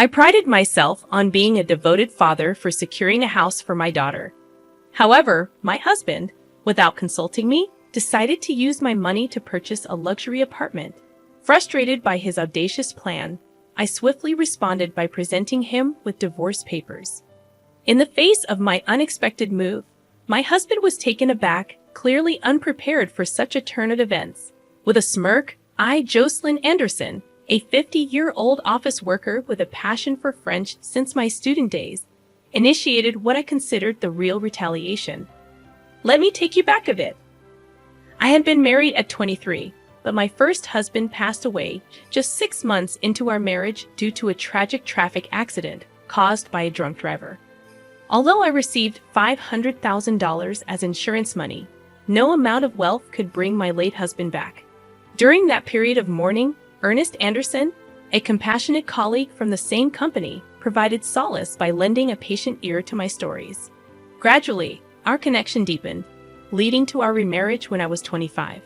I prided myself on being a devoted father for securing a house for my daughter. However, my husband, without consulting me, decided to use my money to purchase a luxury apartment. Frustrated by his audacious plan, I swiftly responded by presenting him with divorce papers. In the face of my unexpected move, my husband was taken aback, clearly unprepared for such a turn of events. With a smirk, Jocelyn Anderson, a 50-year-old office worker with a passion for French since my student days, initiated what I considered the real retaliation. Let me take you back a bit. I had been married at 23, but my first husband passed away just 6 months into our marriage due to a tragic traffic accident caused by a drunk driver. Although I received $500,000 as insurance money, no amount of wealth could bring my late husband back. During that period of mourning, Ernest Anderson, a compassionate colleague from the same company, provided solace by lending a patient ear to my stories. Gradually, our connection deepened, leading to our remarriage when I was 25.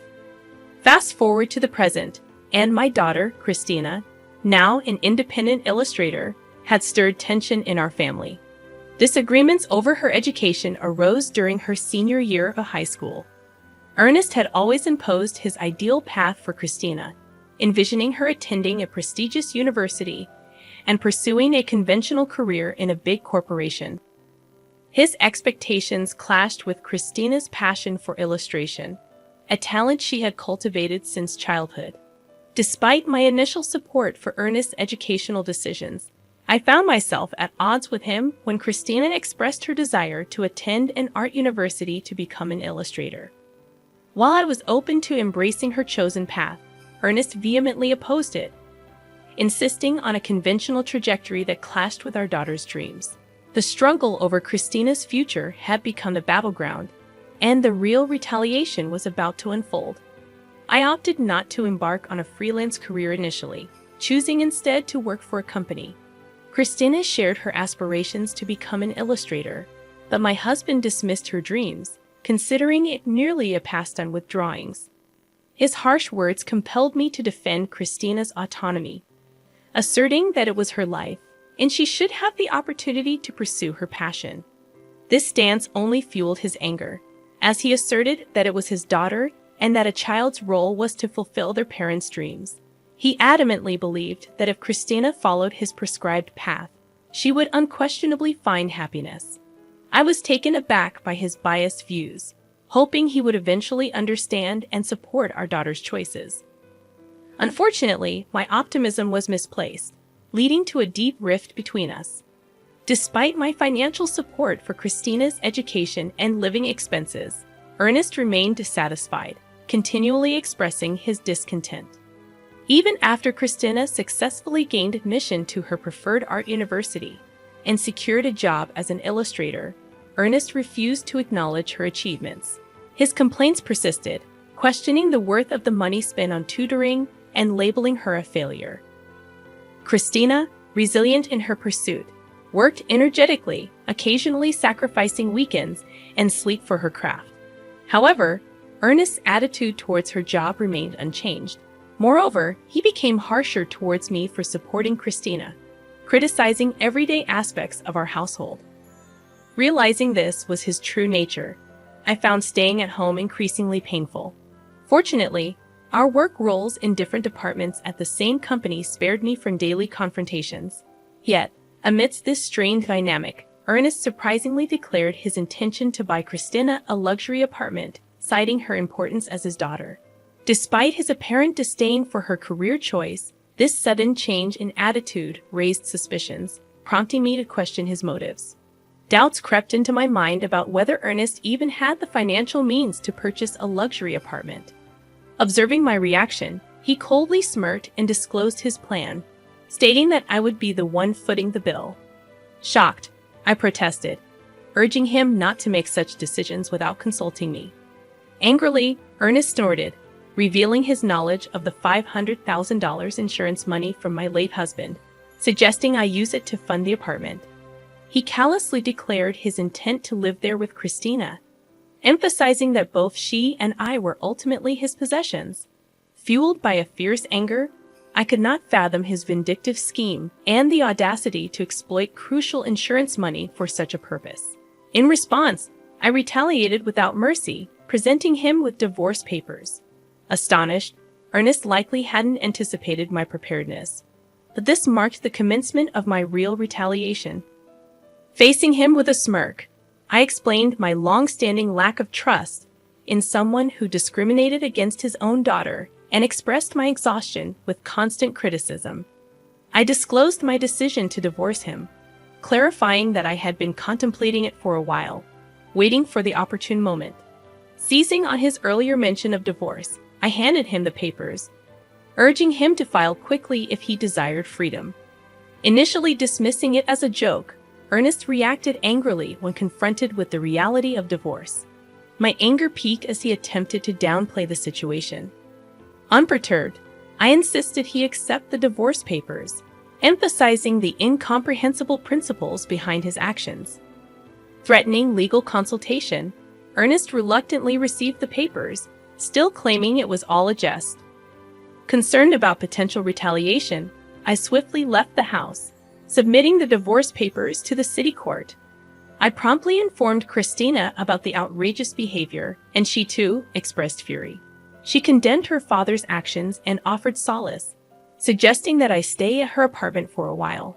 Fast forward to the present, and my daughter, Christina, now an independent illustrator, had stirred tension in our family. Disagreements over her education arose during her senior year of high school. Ernest had always imposed his ideal path for Christina, envisioning her attending a prestigious university and pursuing a conventional career in a big corporation. His expectations clashed with Christina's passion for illustration, a talent she had cultivated since childhood. Despite my initial support for Ernest's educational decisions, I found myself at odds with him when Christina expressed her desire to attend an art university to become an illustrator. While I was open to embracing her chosen path, Ernest vehemently opposed it, insisting on a conventional trajectory that clashed with our daughter's dreams. The struggle over Christina's future had become the battleground, and the real retaliation was about to unfold. I opted not to embark on a freelance career initially, choosing instead to work for a company. Christina shared her aspirations to become an illustrator, but my husband dismissed her dreams, considering it merely a pastime with drawings. His harsh words compelled me to defend Christina's autonomy, asserting that it was her life, and she should have the opportunity to pursue her passion. This stance only fueled his anger, as he asserted that it was his daughter and that a child's role was to fulfill their parents' dreams. He adamantly believed that if Christina followed his prescribed path, she would unquestionably find happiness. I was taken aback by his biased views, hoping he would eventually understand and support our daughter's choices. Unfortunately, my optimism was misplaced, leading to a deep rift between us. Despite my financial support for Christina's education and living expenses, Ernest remained dissatisfied, continually expressing his discontent. Even after Christina successfully gained admission to her preferred art university and secured a job as an illustrator, Ernest refused to acknowledge her achievements. His complaints persisted, questioning the worth of the money spent on tutoring and labeling her a failure. Christina, resilient in her pursuit, worked energetically, occasionally sacrificing weekends and sleep for her craft. However, Ernest's attitude towards her job remained unchanged. Moreover, he became harsher towards me for supporting Christina, criticizing everyday aspects of our household. Realizing this was his true nature, I found staying at home increasingly painful. Fortunately, our work roles in different departments at the same company spared me from daily confrontations. Yet, amidst this strained dynamic, Ernest surprisingly declared his intention to buy Christina a luxury apartment, citing her importance as his daughter. Despite his apparent disdain for her career choice, this sudden change in attitude raised suspicions, prompting me to question his motives. Doubts crept into my mind about whether Ernest even had the financial means to purchase a luxury apartment. Observing my reaction, he coldly smirked and disclosed his plan, stating that I would be the one footing the bill. Shocked, I protested, urging him not to make such decisions without consulting me. Angrily, Ernest snorted, revealing his knowledge of the $500,000 insurance money from my late husband, suggesting I use it to fund the apartment. He callously declared his intent to live there with Christina, emphasizing that both she and I were ultimately his possessions. Fueled by a fierce anger, I could not fathom his vindictive scheme and the audacity to exploit crucial insurance money for such a purpose. In response, I retaliated without mercy, presenting him with divorce papers. Astonished, Ernest likely hadn't anticipated my preparedness. But this marked the commencement of my real retaliation. Facing him with a smirk, I explained my long-standing lack of trust in someone who discriminated against his own daughter and expressed my exhaustion with constant criticism. I disclosed my decision to divorce him, clarifying that I had been contemplating it for a while, waiting for the opportune moment. Seizing on his earlier mention of divorce, I handed him the papers, urging him to file quickly if he desired freedom. Initially dismissing it as a joke, Ernest reacted angrily when confronted with the reality of divorce. My anger peaked as he attempted to downplay the situation. Unperturbed, I insisted he accept the divorce papers, emphasizing the incomprehensible principles behind his actions. Threatening legal consultation, Ernest reluctantly received the papers, still claiming it was all a jest. Concerned about potential retaliation, I swiftly left the house, submitting the divorce papers to the city court. I promptly informed Christina about the outrageous behavior, and she too expressed fury. She condemned her father's actions and offered solace, suggesting that I stay at her apartment for a while.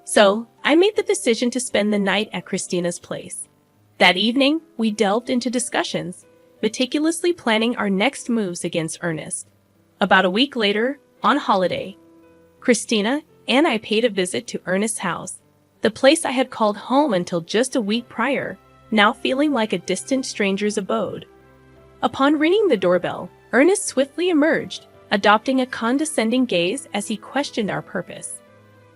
So, I made the decision to spend the night at Christina's place. That evening, we delved into discussions, meticulously planning our next moves against Ernest. About a week later, on holiday, Christina and I paid a visit to Ernest's house, the place I had called home until just a week prior, now feeling like a distant stranger's abode. Upon ringing the doorbell, Ernest swiftly emerged, adopting a condescending gaze as he questioned our purpose.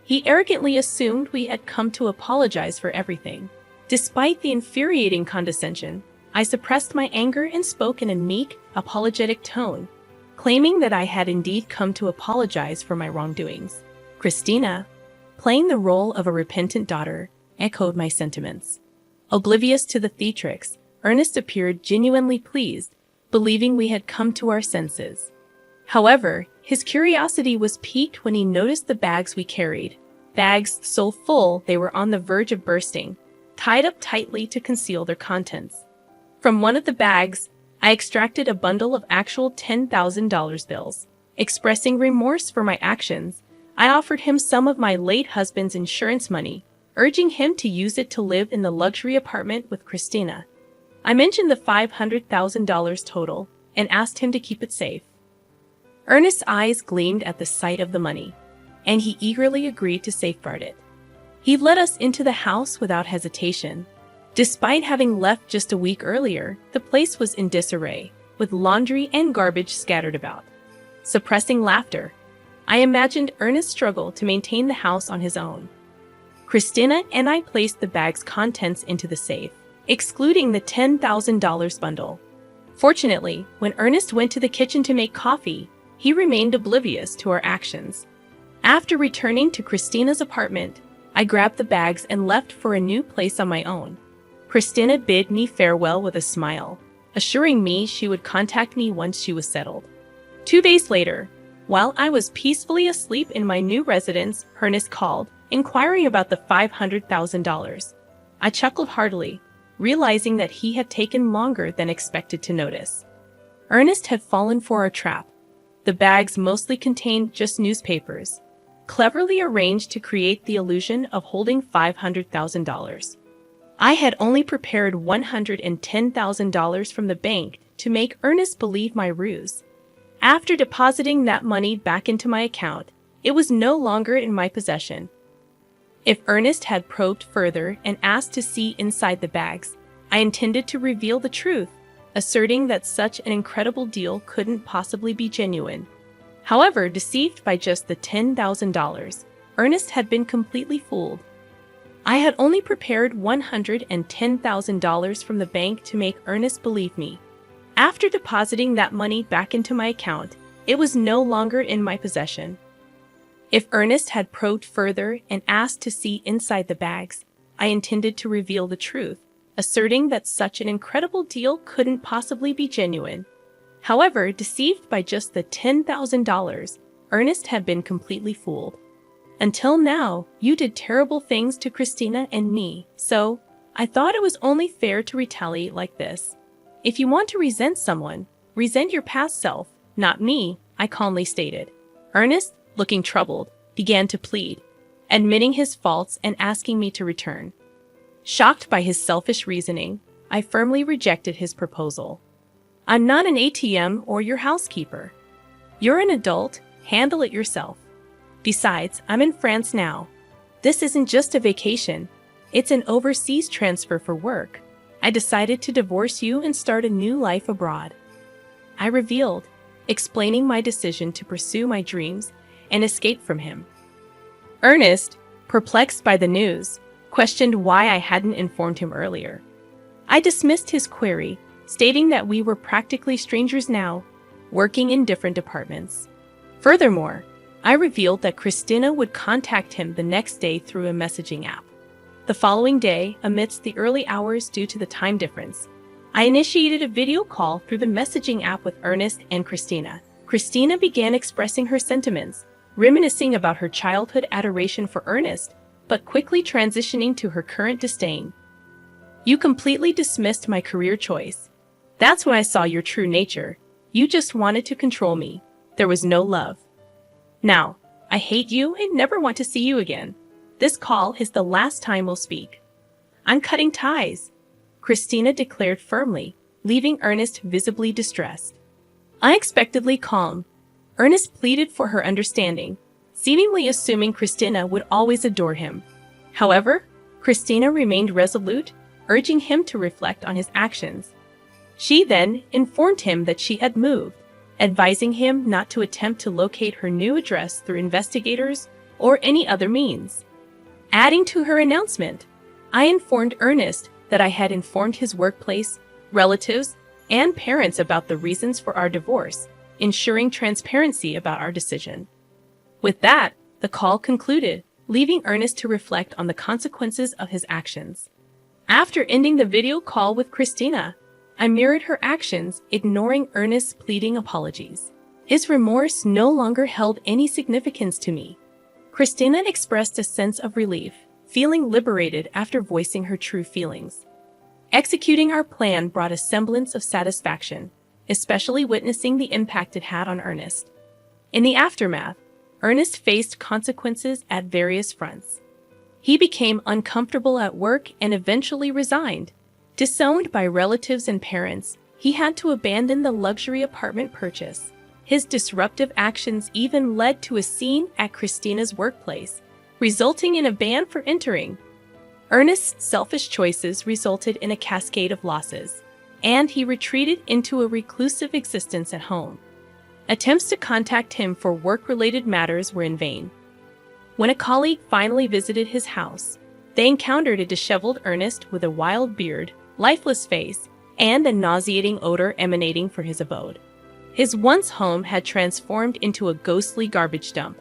He arrogantly assumed we had come to apologize for everything. Despite the infuriating condescension, I suppressed my anger and spoke in a meek, apologetic tone, claiming that I had indeed come to apologize for my wrongdoings. Christina, playing the role of a repentant daughter, echoed my sentiments. Oblivious to the theatrics, Ernest appeared genuinely pleased, believing we had come to our senses. However, his curiosity was piqued when he noticed the bags we carried, bags so full they were on the verge of bursting, tied up tightly to conceal their contents. From one of the bags, I extracted a bundle of actual $10,000 bills. Expressing remorse for my actions, I offered him some of my late husband's insurance money, urging him to use it to live in the luxury apartment with Christina. I mentioned the $500,000 total and asked him to keep it safe. Ernest's eyes gleamed at the sight of the money, and he eagerly agreed to safeguard it. He led us into the house without hesitation. Despite having left just a week earlier, the place was in disarray, with laundry and garbage scattered about. Suppressing laughter, I imagined Ernest's struggle to maintain the house on his own. Christina and I placed the bag's contents into the safe, excluding the $10,000 bundle. Fortunately, when Ernest went to the kitchen to make coffee, he remained oblivious to our actions. After returning to Christina's apartment, I grabbed the bags and left for a new place on my own. Christina bid me farewell with a smile, assuring me she would contact me once she was settled. 2 days later, while I was peacefully asleep in my new residence, Ernest called, inquiring about the $500,000. I chuckled heartily, realizing that he had taken longer than expected to notice. Ernest had fallen for our trap. The bags mostly contained just newspapers, cleverly arranged to create the illusion of holding $500,000. I had only prepared $110,000 from the bank to make Ernest believe my ruse. After depositing that money back into my account, it was no longer in my possession. If Ernest had probed further and asked to see inside the bags, I intended to reveal the truth, asserting that such an incredible deal couldn't possibly be genuine. However, deceived by just the $10,000, Ernest had been completely fooled. I had only prepared $110,000 from the bank to make Ernest believe me. After depositing that money back into my account, it was no longer in my possession. If Ernest had probed further and asked to see inside the bags, I intended to reveal the truth, asserting that such an incredible deal couldn't possibly be genuine. However, deceived by just the $10,000, Ernest had been completely fooled. Until now, you did terrible things to Christina and me, so I thought it was only fair to retaliate like this. If you want to resent someone, resent your past self, not me, I calmly stated. Ernest, looking troubled, began to plead, admitting his faults and asking me to return. Shocked by his selfish reasoning, I firmly rejected his proposal. I'm not an ATM or your housekeeper. You're an adult, handle it yourself. Besides, I'm in France now. This isn't just a vacation, it's an overseas transfer for work. I decided to divorce you and start a new life abroad. I revealed, explaining my decision to pursue my dreams and escape from him. Ernest, perplexed by the news, questioned why I hadn't informed him earlier. I dismissed his query, stating that we were practically strangers now, working in different departments. Furthermore, I revealed that Christina would contact him the next day through a messaging app. The following day, amidst the early hours due to the time difference, I initiated a video call through the messaging app with Ernest and Christina. Christina began expressing her sentiments, reminiscing about her childhood adoration for Ernest, but quickly transitioning to her current disdain. You completely dismissed my career choice. That's when I saw your true nature. You just wanted to control me. There was no love. Now, I hate you and never want to see you again. This call is the last time we'll speak. I'm cutting ties, Christina declared firmly, leaving Ernest visibly distressed. Unexpectedly calm, Ernest pleaded for her understanding, seemingly assuming Christina would always adore him. However, Christina remained resolute, urging him to reflect on his actions. She then informed him that she had moved, advising him not to attempt to locate her new address through investigators or any other means. Adding to her announcement, I informed Ernest that I had informed his workplace, relatives, and parents about the reasons for our divorce, ensuring transparency about our decision. With that, the call concluded, leaving Ernest to reflect on the consequences of his actions. After ending the video call with Christina, I mirrored her actions, ignoring Ernest's pleading apologies. His remorse no longer held any significance to me. Christina expressed a sense of relief, feeling liberated after voicing her true feelings. Executing our plan brought a semblance of satisfaction, especially witnessing the impact it had on Ernest. In the aftermath, Ernest faced consequences at various fronts. He became uncomfortable at work and eventually resigned. Disowned by relatives and parents, he had to abandon the luxury apartment purchase. His disruptive actions even led to a scene at Christina's workplace, resulting in a ban for entering. Ernest's selfish choices resulted in a cascade of losses, and he retreated into a reclusive existence at home. Attempts to contact him for work-related matters were in vain. When a colleague finally visited his house, they encountered a disheveled Ernest with a wild beard, lifeless face, and a nauseating odor emanating from his abode. His once home had transformed into a ghostly garbage dump.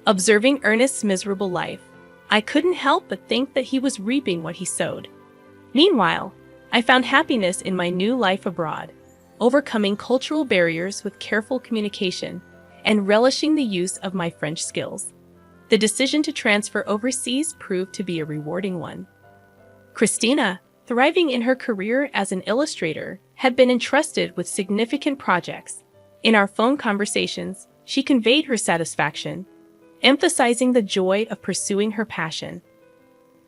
Observing Ernest's miserable life, I couldn't help but think that he was reaping what he sowed. Meanwhile, I found happiness in my new life abroad, overcoming cultural barriers with careful communication and relishing the use of my French skills. The decision to transfer overseas proved to be a rewarding one. Christina, thriving in her career as an illustrator, had been entrusted with significant projects. In our phone conversations, she conveyed her satisfaction, emphasizing the joy of pursuing her passion.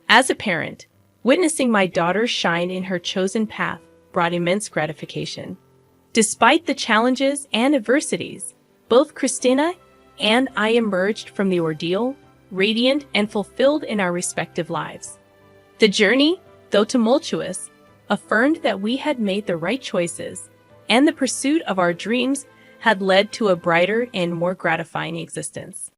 As a parent, witnessing my daughter shine in her chosen path brought immense gratification. Despite the challenges and adversities, both Christina and I emerged from the ordeal, radiant and fulfilled in our respective lives. The journey, though tumultuous, affirmed that we had made the right choices, and the pursuit of our dreams had led to a brighter and more gratifying existence.